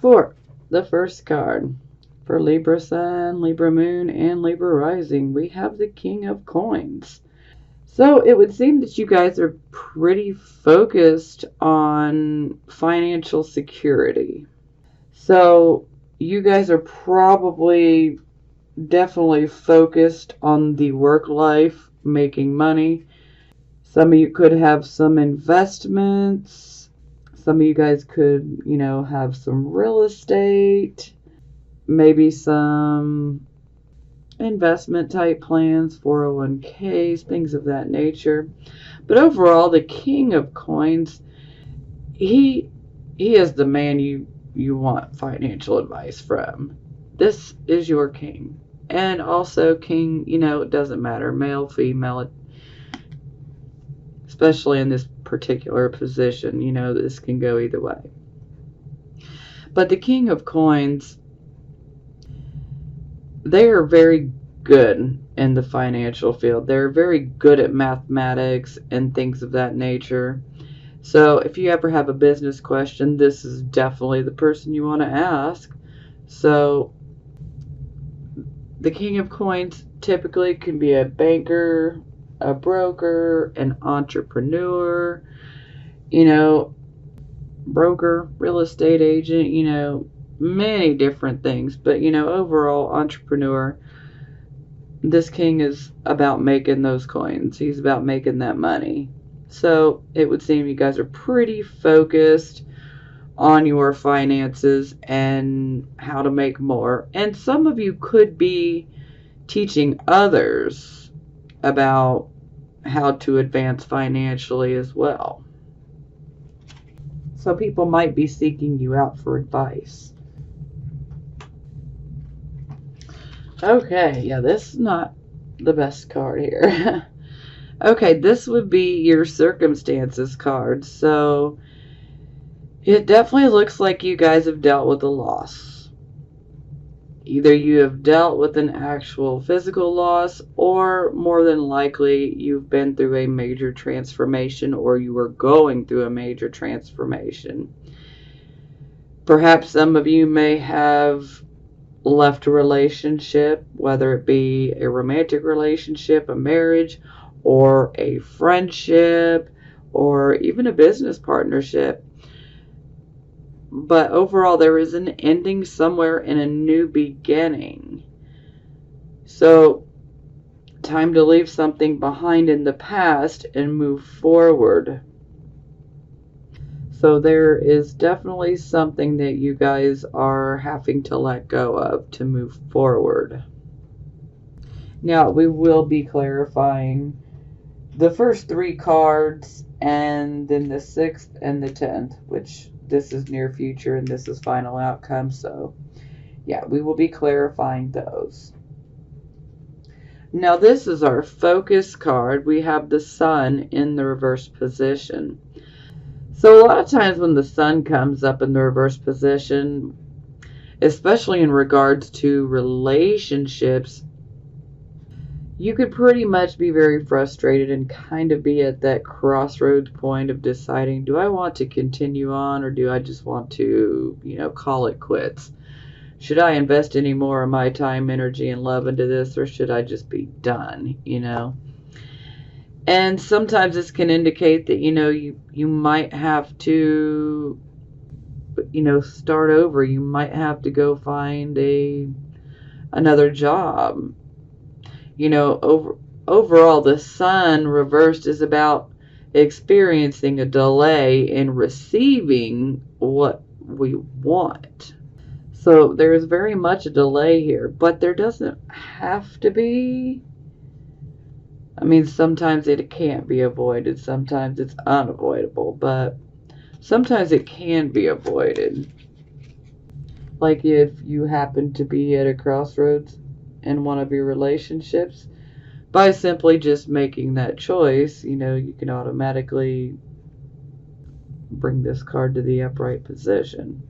For the first card, for Libra Sun, Libra Moon, and Libra Rising, we have the King of Coins. So it would seem that you guys are pretty focused on financial security. So you guys are probably definitely focused on the work life, making money. Some of you could have some investments. Some of you guys could, have some real estate, maybe some investment type plans, 401ks, things of that nature. But overall, the King of Coins, he is the man you want financial advice from. This is your king. And also king, it doesn't matter, male, female, especially in this particular position, this can go either way. But the King of Coins, they are very good in the financial field. They're very good at mathematics and things of that nature. So if you ever have a business question, this is definitely the person you want to ask. So the King of Coins typically can be a banker, a broker, an entrepreneur, broker, real estate agent, many different things. But, overall, entrepreneur, this king is about making those coins. He's about making that money. So it would seem you guys are pretty focused on your finances and how to make more. And some of you could be teaching others about how to advance financially as well. So people might be seeking you out for advice. Okay, yeah, this is not the best card here. Okay, this would be your circumstances card. So it definitely looks like you guys have dealt with a loss. Either you have dealt with an actual physical loss, or more than likely you've been through a major transformation, or you are going through a major transformation. Perhaps some of you may have left a relationship, whether it be a romantic relationship, a marriage, or a friendship, or even a business partnership. But overall, there is an ending somewhere and a new beginning. So, time to leave something behind in the past and move forward. So there is definitely something that you guys are having to let go of to move forward. Now, we will be clarifying the first three cards and then the 6th and the 10th, which this is near future and this is final outcome. So, yeah, we will be clarifying those. Now, this is our focus card. We have the Sun in the reverse position. So a lot of times when the Sun comes up in the reverse position, especially in regards to relationships, you could pretty much be very frustrated and kind of be at that crossroads point of deciding, do I want to continue on, or do I just want to, call it quits? Should I invest any more of my time, energy, and love into this, or should I just be done, And sometimes this can indicate that, you might have to, start over. You might have to go find another job. Overall, the Sun reversed is about experiencing a delay in receiving what we want. So there is very much a delay here, but there doesn't have to be. I mean, sometimes it can't be avoided. Sometimes it's unavoidable, but sometimes it can be avoided. Like if you happen to be at a crossroads in one of your relationships, by simply just making that choice, you can automatically bring this card to the upright position.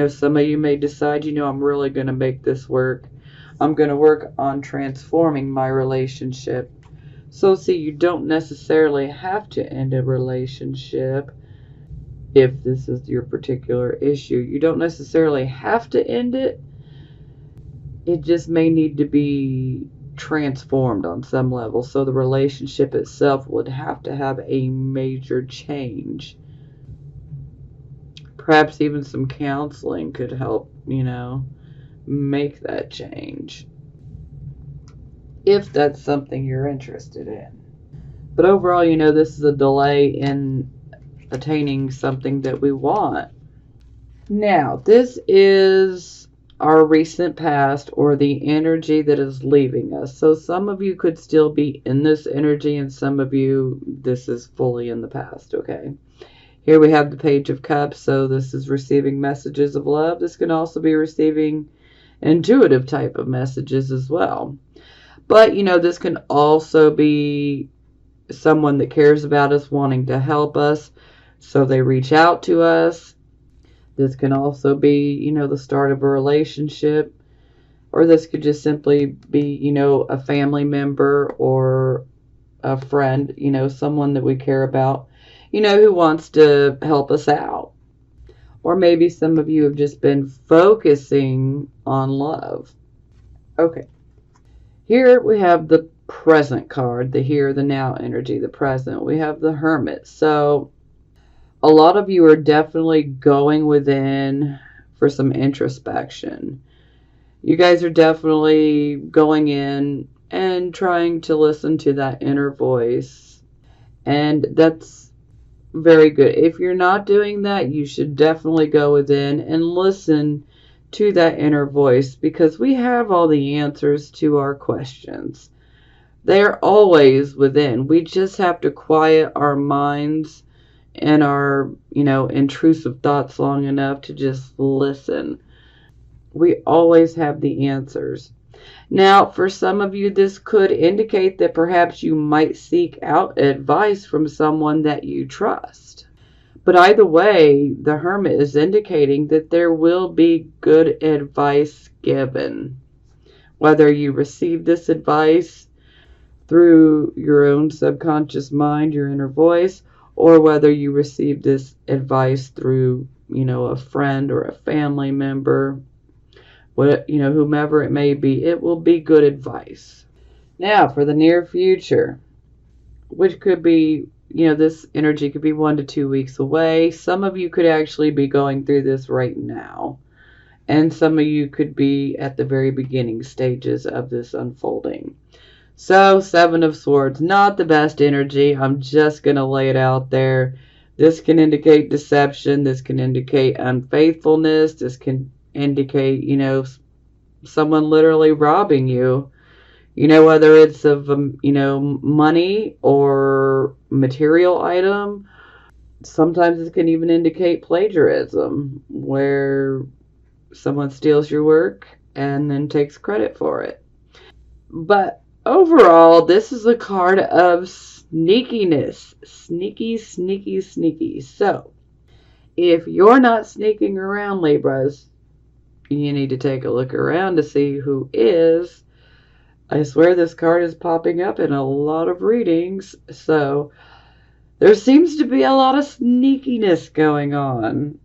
Some of you may decide, I'm really going to make this work. I'm going to work on transforming my relationship. So see, you don't necessarily have to end a relationship if this is your particular issue. You don't necessarily have to end it. It just may need to be transformed on some level. So the relationship itself would have to have a major change. Perhaps even some counseling could help, make that change. If that's something you're interested in. But overall, this is a delay in attaining something that we want. Now, this is our recent past or the energy that is leaving us. So some of you could still be in this energy, and some of you, this is fully in the past, okay? Here we have the Page of Cups, so this is receiving messages of love. This can also be receiving intuitive type of messages as well. But, this can also be someone that cares about us wanting to help us, so they reach out to us. This can also be, the start of a relationship, or this could just simply be, a family member or a friend, someone that we care about, who wants to help us out. Or maybe some of you have just been focusing on love. Okay. Here we have the present card, the here, the now energy, the present. We have the Hermit. So a lot of you are definitely going within for some introspection. You guys are definitely going in and trying to listen to that inner voice. And that's very good. If you're not doing that, you should definitely go within and listen to that inner voice, because we have all the answers to our questions. They're always within. We just have to quiet our minds and our, intrusive thoughts long enough to just listen. We always have the answers. Now, for some of you, this could indicate that perhaps you might seek out advice from someone that you trust. But either way, the Hermit is indicating that there will be good advice given. Whether you receive this advice through your own subconscious mind, your inner voice, or whether you receive this advice through, a friend or a family member, whomever it may be, it will be good advice. Now, for the near future, which could be, this energy could be 1 to 2 weeks away. Some of you could actually be going through this right now. And some of you could be at the very beginning stages of this unfolding. So, 7 of Swords, not the best energy. I'm just going to lay it out there. This can indicate deception. This can indicate unfaithfulness. This can indicate, someone literally robbing you. Whether it's of, money or material item. Sometimes it can even indicate plagiarism, where someone steals your work and then takes credit for it. But overall, this is a card of sneakiness. Sneaky, sneaky, sneaky. So, if you're not sneaking around, Libras, you need to take a look around to see who is. I swear this card is popping up in a lot of readings. So, there seems to be a lot of sneakiness going on.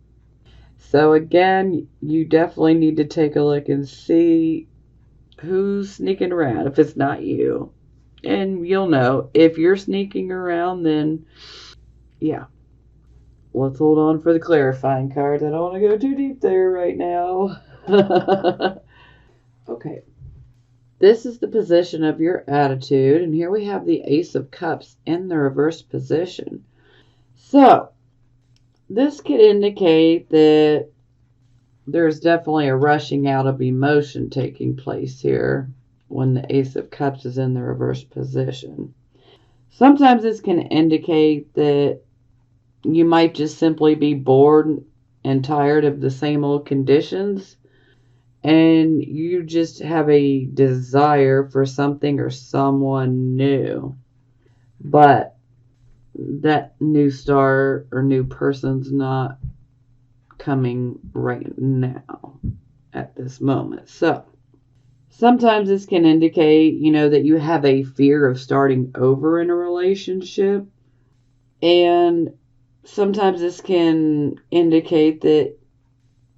So again, you definitely need to take a look and see who's sneaking around if it's not you. And you'll know. If you're sneaking around, then yeah. Let's hold on for the clarifying cards. I don't want to go too deep there right now. Okay. This is the position of your attitude. And here we have the Ace of Cups in the reverse position. So, this could indicate that there's definitely a rushing out of emotion taking place here when the Ace of Cups is in the reverse position. Sometimes this can indicate that you might just simply be bored and tired of the same old conditions, and you just have a desire for something or someone new. But that new star or new person's not coming right now at this moment. So sometimes this can indicate, that you have a fear of starting over in a relationship. And sometimes this can indicate that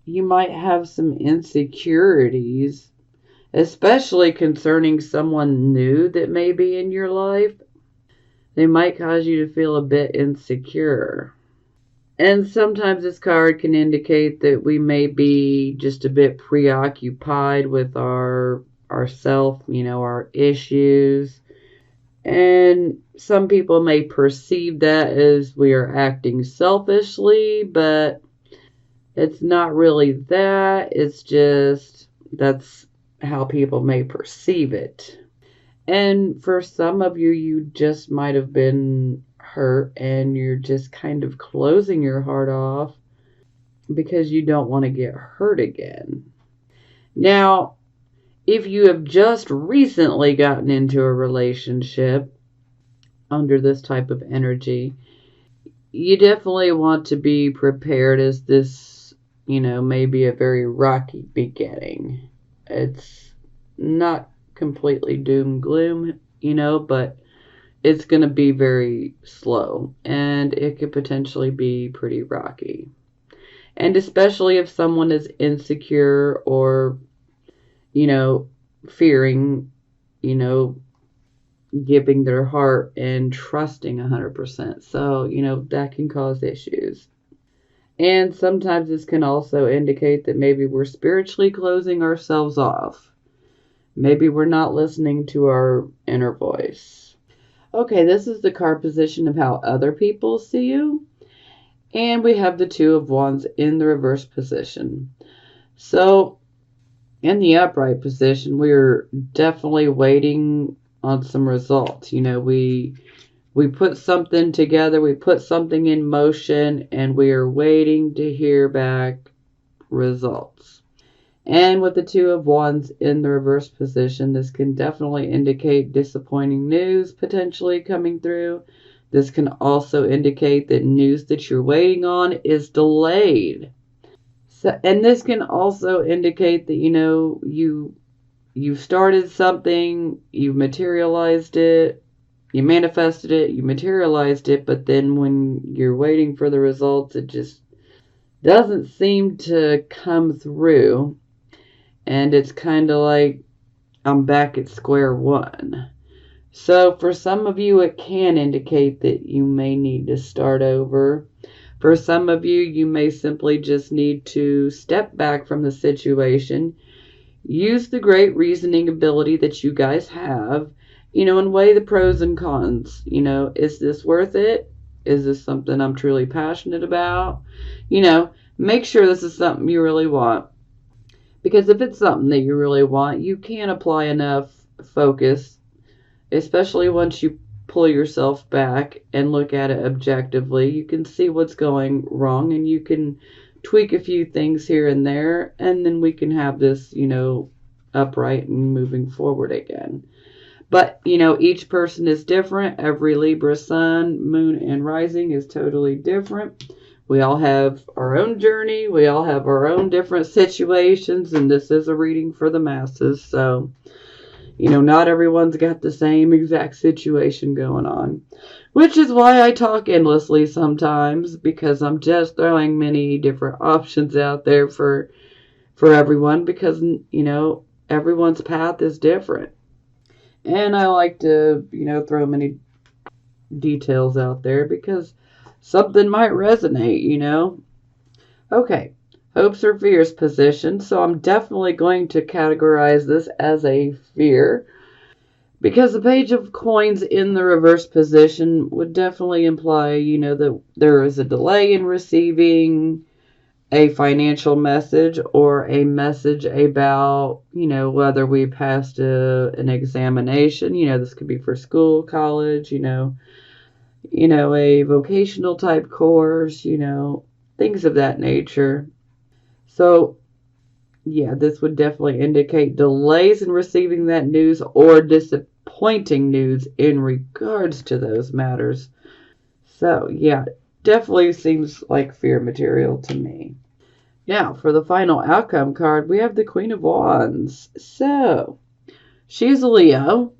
you might have some insecurities, especially concerning someone new that may be in your life. They might cause you to feel a bit insecure. And sometimes this card can indicate that we may be just a bit preoccupied with ourself, our issues. And some people may perceive that as we are acting selfishly, but it's not really that. It's just that's how people may perceive it. And for some of you, you just might have been hurt and you're just kind of closing your heart off because you don't want to get hurt again. Now, if you have just recently gotten into a relationship under this type of energy, you definitely want to be prepared, as this, may be a very rocky beginning. It's not completely doom gloom, but it's going to be very slow and it could potentially be pretty rocky. And especially if someone is insecure or, fearing, giving their heart and trusting 100%. So, that can cause issues. And sometimes this can also indicate that maybe we're spiritually closing ourselves off. Maybe we're not listening to our inner voice. Okay, this is the card position of how other people see you. And we have the Two of Wands in the reverse position. So, in the upright position, we're definitely waiting on some results. We put something together, we put something in motion, and we are waiting to hear back results. And with the Two of Wands in the reverse position, this can definitely indicate disappointing news potentially coming through. This can also indicate that news that you're waiting on is delayed. So, and this can also indicate that, you started something, you materialized it, you manifested it, you materialized it, but then when you're waiting for the results, it just doesn't seem to come through. And it's kind of like I'm back at square one. So for some of you, it can indicate that you may need to start over. For some of you, you may simply just need to step back from the situation, use the great reasoning ability that you guys have, and weigh the pros and cons. Is this worth it? Is this something I'm truly passionate about? Make sure this is something you really want. Because if it's something that you really want, you can apply enough focus, especially once you pull yourself back and look at it objectively. You can see what's going wrong and you can tweak a few things here and there, and then we can have this, upright and moving forward again. But, each person is different. Every Libra sun, moon, and rising is totally different. We all have our own journey. We all have our own different situations, and this is a reading for the masses. So, not everyone's got the same exact situation going on, which is why I talk endlessly sometimes, because I'm just throwing many different options out there for everyone, because, everyone's path is different. And I like to, throw many details out there because something might resonate. Okay, hopes or fears position. So I'm definitely going to categorize this as a fear, because the Page of Coins in the reverse position would definitely imply, that there is a delay in receiving a financial message or a message about, whether we passed an examination. This could be for school, college, a vocational type course, things of that nature. So, yeah, this would definitely indicate delays in receiving that news or disappointing news in regards to those matters. So, yeah, definitely seems like fear material to me. Now, for the final outcome card, we have the Queen of Wands. So, she's a Leo,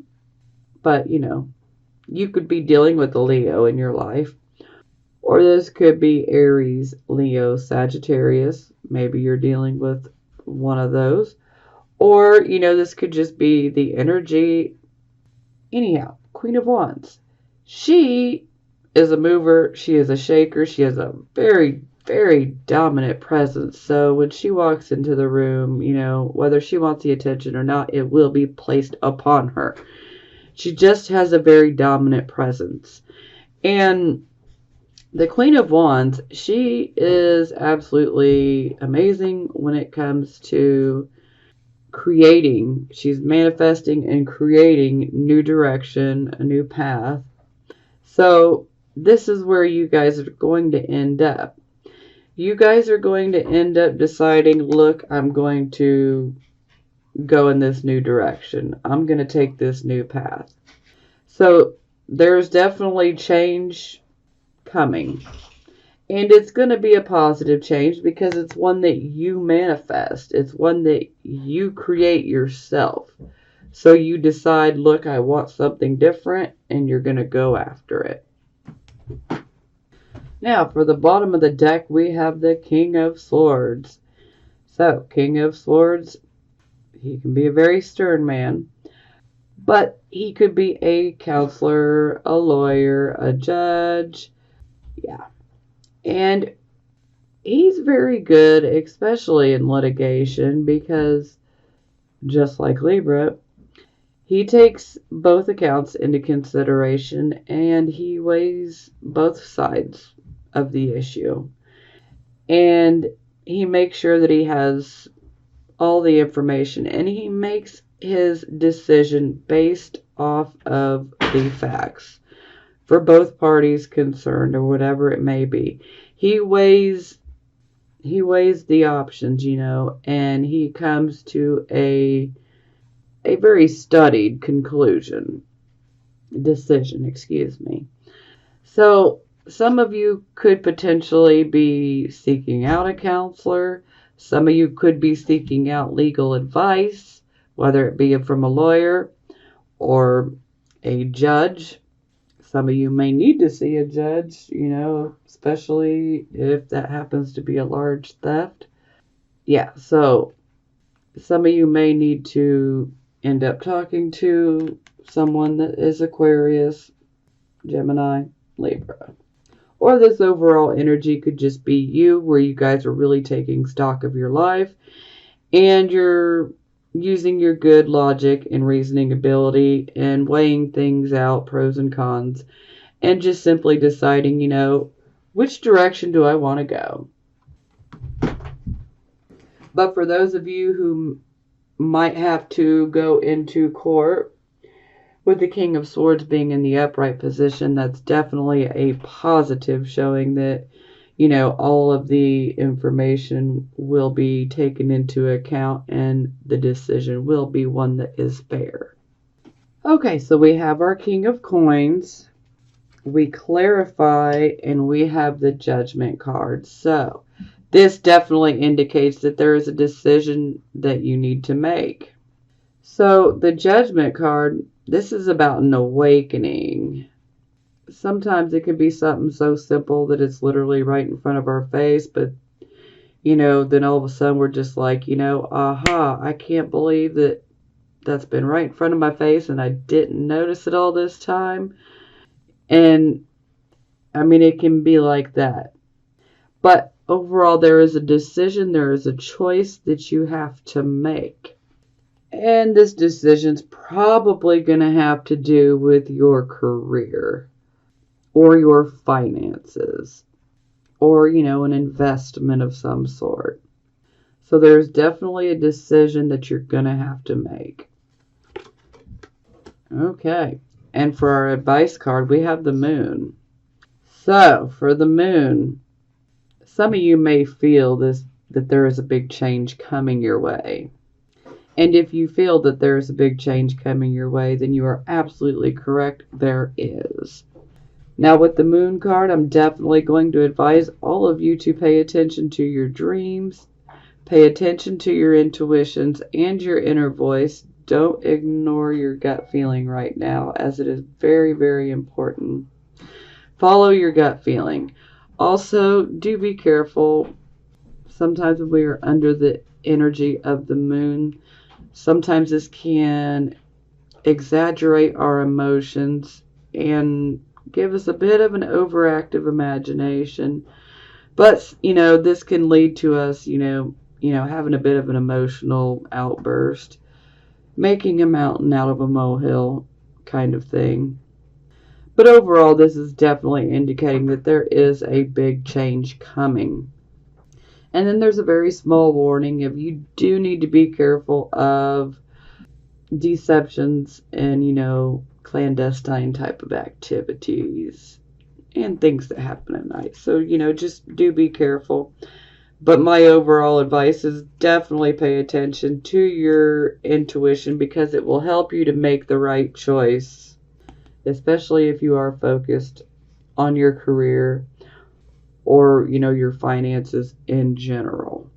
but, you could be dealing with a Leo in your life. Or this could be Aries, Leo, Sagittarius. Maybe you're dealing with one of those. Or, this could just be the energy. Anyhow, Queen of Wands. She is a mover. She is a shaker. She has a very, very dominant presence. So when she walks into the room, whether she wants the attention or not, it will be placed upon her. She just has a very dominant presence. And the Queen of Wands, she is absolutely amazing when it comes to creating. She's manifesting and creating new direction, a new path. So this is where you guys are going to end up. You guys are going to end up deciding, look, I'm going to go in this new direction. I'm going to take this new path. So there's definitely change coming. And it's going to be a positive change because it's one that you manifest. It's one that you create yourself. So you decide, look, I want something different, and you're going to go after it. Now, for the bottom of the deck, we have the King of Swords. So, King of Swords, he can be a very stern man, but he could be a counselor, a lawyer, a judge. Yeah. And he's very good, especially in litigation, because just like Libra, he takes both accounts into consideration and he weighs both sides of the issue. And he makes sure that he has all the information and he makes his decision based off of the facts for both parties concerned, or whatever it may be. He weighs the options, and he comes to a very studied decision, excuse me. So some of you could potentially be seeking out a counselor. Some of you could be seeking out legal advice, whether it be from a lawyer or a judge. Some of you may need to see a judge, especially if that happens to be a large theft. Yeah, so some of you may need to end up talking to someone that is Aquarius, Gemini, Libra. Or this overall energy could just be you, where you guys are really taking stock of your life and you're using your good logic and reasoning ability and weighing things out, pros and cons, and just simply deciding, which direction do I want to go? But for those of you who might have to go into court, with the King of Swords being in the upright position, that's definitely a positive, showing that, all of the information will be taken into account and the decision will be one that is fair. Okay, so we have our King of Coins. We clarify, and we have the Judgment card. So this definitely indicates that there is a decision that you need to make. So the Judgment card, this is about an awakening. Sometimes it could be something so simple that it's literally right in front of our face, but then all of a sudden we're just like, aha, I can't believe that's been right in front of my face and I didn't notice it all this time. And it can be like that. But overall, there is a decision, there is a choice that you have to make. And this decision's probably going to have to do with your career or your finances or, an investment of some sort. So there's definitely a decision that you're going to have to make. Okay. And for our advice card, we have the Moon. So for the Moon, some of you may feel that there is a big change coming your way. And if you feel that there's a big change coming your way, then you are absolutely correct. There is. Now with the Moon card, I'm definitely going to advise all of you to pay attention to your dreams, pay attention to your intuitions and your inner voice. Don't ignore your gut feeling right now, as it is very, very important. Follow your gut feeling. Also, do be careful. Sometimes when we are under the energy of the moon, sometimes this can exaggerate our emotions and give us a bit of an overactive imagination. But, this can lead to us, having a bit of an emotional outburst, making a mountain out of a molehill kind of thing. But overall, this is definitely indicating that there is a big change coming. And then there's a very small warning if you do need to be careful of deceptions and, clandestine type of activities and things that happen at night. So, just do be careful. But my overall advice is definitely pay attention to your intuition because it will help you to make the right choice, especially if you are focused on your career or, your finances in general.